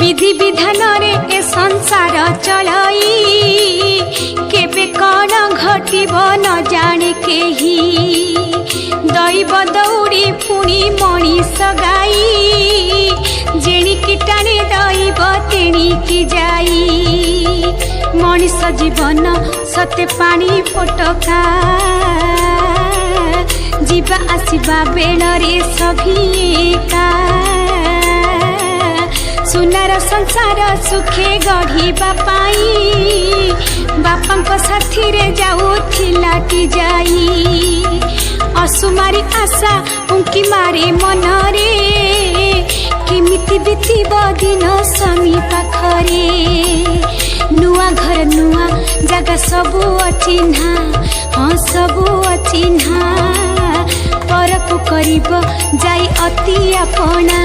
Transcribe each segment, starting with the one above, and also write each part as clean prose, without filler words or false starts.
विधि विधान रे ए संसार चलई केबे कौन घटिब न जाने केही दैव दौड़ी पुणी मनीष गाई जेणिकी टाणे दैव तेणिकी जाई मनीष जीवन सते पानी फोटका जीवा आसिबा बेलरे सभिएका सुनार संसार सुखे गढ़िबा पाई बापा साथी रे जाऊथिलाटी जाई असुमारी आशा उंकी मारे मनरे केमिति बीतीब दिन स्वामी पाखरे नुआ घर नुआ जगह सबू अचिन्हा हाँ सबू अचिन्हा परकु करिब जाई अति अपना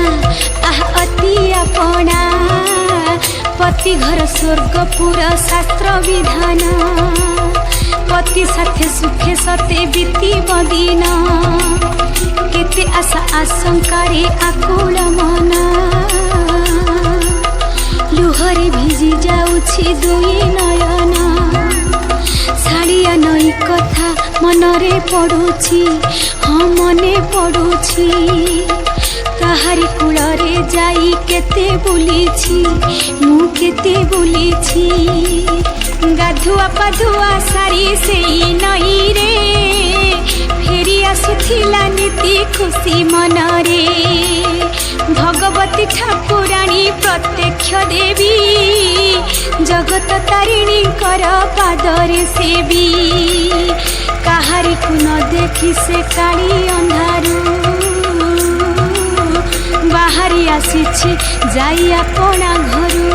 आह अति अपना पति घर स्वर्गपुर शास्त्र विधान पति साथे सुखे सते बीतीब दिन केते आशा आशंकारे आकुल मन लुहरे भिजी जाउछि दुई नयन शाड़िया नई कथा मनरे पड़ुछि हाँ मने पड़ुछि ताहारी कूलरे जाई केते बुलिछि मु केते बुलिछि गाधुआ पाधुआ सारी सेई नई रे फेरी आसुथिला नीति खुशी मनरे भगवती ठाकुराणी प्रत्यक्ष देवी जगत तारिणी कर पादरे सेवी काहारी को न देखी से काली अंधारू बाहरी आसीछि जाई अपना घरू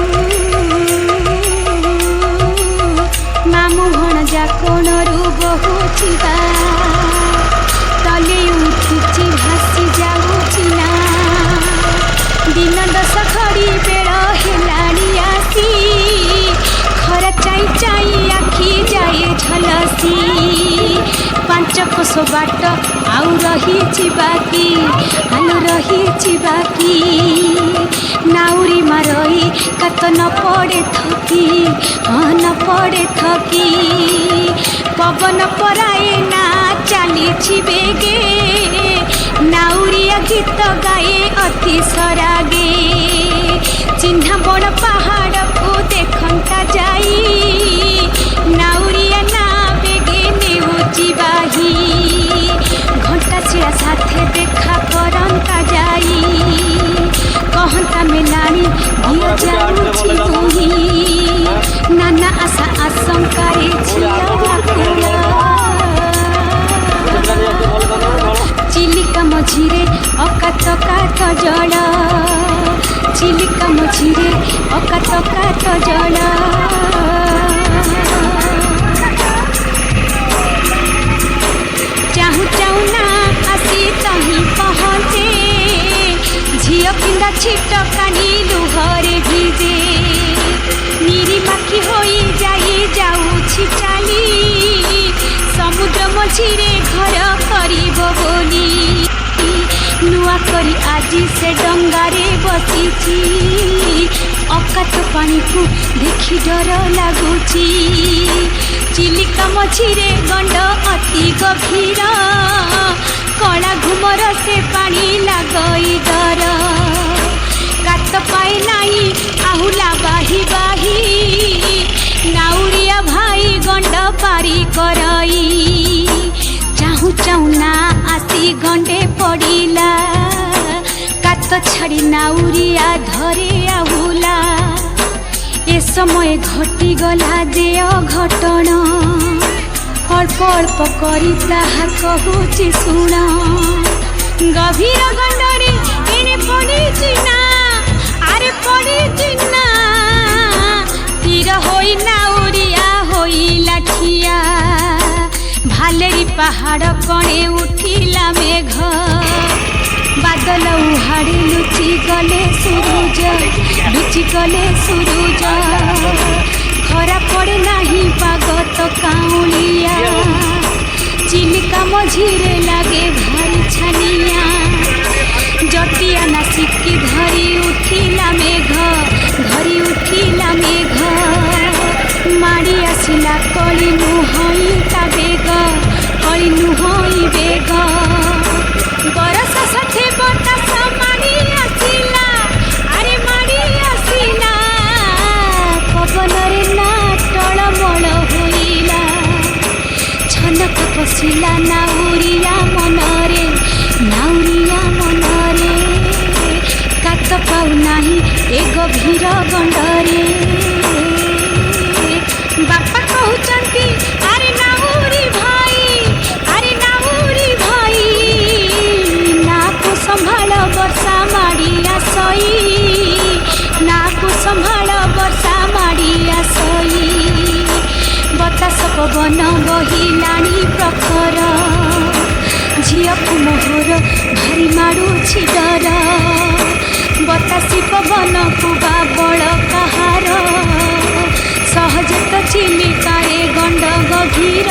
मामू भणजा कोणरू बहुचिबा तले उठिछि भासी जाउछि ना दिन दश घड़ी बेड़ हेलाणी आसी खरा चाई चाई आखि जाए झलसी पांच कोस बाट आउ रही बाकी आलो रही बाकी नाउरी मारई कात न पड़े थकी हाँ न पड़े थकी पवन पराए ना चली बेगे नाउरिया गीत गाए अति सरागे चिन्हा बड़ पहाड़ को देखंता जाई नाउरिया ना बेगे नेउची बाही घंटा चिड़ा साथे देखा करंता जाई कहंता मेलानी धिया जाउछि तुही नाना आशा आशंकारे चिलिका मझिरे अकात कात जल चिलिका मझिरे अकात कात जल चाहू चाहू ना आसी तही पहुँचे झील पिंदा छिटकानी लुहरे भिजे निरी पाखी होई जाई जाउछि चाली समुद्र मझिरे घर करिब बोली नुआ करी आजी से डंगारे बसिछि अकात पानी को देखी डर लागुछि चिलिका मझिरे गंड अति गभीर कला घुमर से पानी लगई डर गात पाए नाही आहुला बाही बाही नाउरिया भाई गंड पारी करई चाहू चाहू ना आसी गंडे पड़िला कात छाड़ी नाउरिया धरे आहुला ए समय घटी गला जे अघटन अल्प अल्प करी ताहा कहूछि सुण गभीर गंडरे एने पड़िछि ना आरे पड़िछि ना तीर होई नाउरिया होई लाठिया भालेरी पहाड़ कणे उठिला मेघ बादल उहाड़ी लुचि गले सूरज लुचि गले सूरज खरा पड़े नाही पाग तो काउलिया चिलिका मझिरे लागे भारी छानिया जटिया नासिकी धरी उठिला मेघ ଆସିଲା କଳି ନୁହଁଇ ତା ବେଗ କଳି ନୁହଁଇ ବେଗ ବରଷ ଷାଠେ ବତାସ ମାଡ଼ି ଆସିଲା ଆରେ ମାଡ଼ି ଆସିଲା ପବନରେ ନା ଟଳମଳ ହୋଇଲା ଛନକ ପଶିଲା ନାଉରିଆ ମନରେ କାତ ପାଉନାହିଁ ଏ ଗଭୀର ଗଣ୍ଡରେ ବାପା କହୁଛନ୍ତି ଆରେ ନାଉରି ଭାଇ ନାକୁ ସମ୍ଭାଳ ବର୍ଷା ମାଡ଼ି ଆସଇ ନାକୁ ସମ୍ଭାଳ ବର୍ଷା ମାଡ଼ି ଆସଇ ବତାସ ପବନ ବହିଲାଣି ପ୍ରଖର ଝିଅକୁ ମୋହର ଭାରି ମାଡ଼ୁଛି ଡର ବତାସି ପବନକୁ ବା ବଳ କାହାର ସହଜେ ତ ଚିଲିକାରେ ଗଣ୍ଡ ଗଭୀର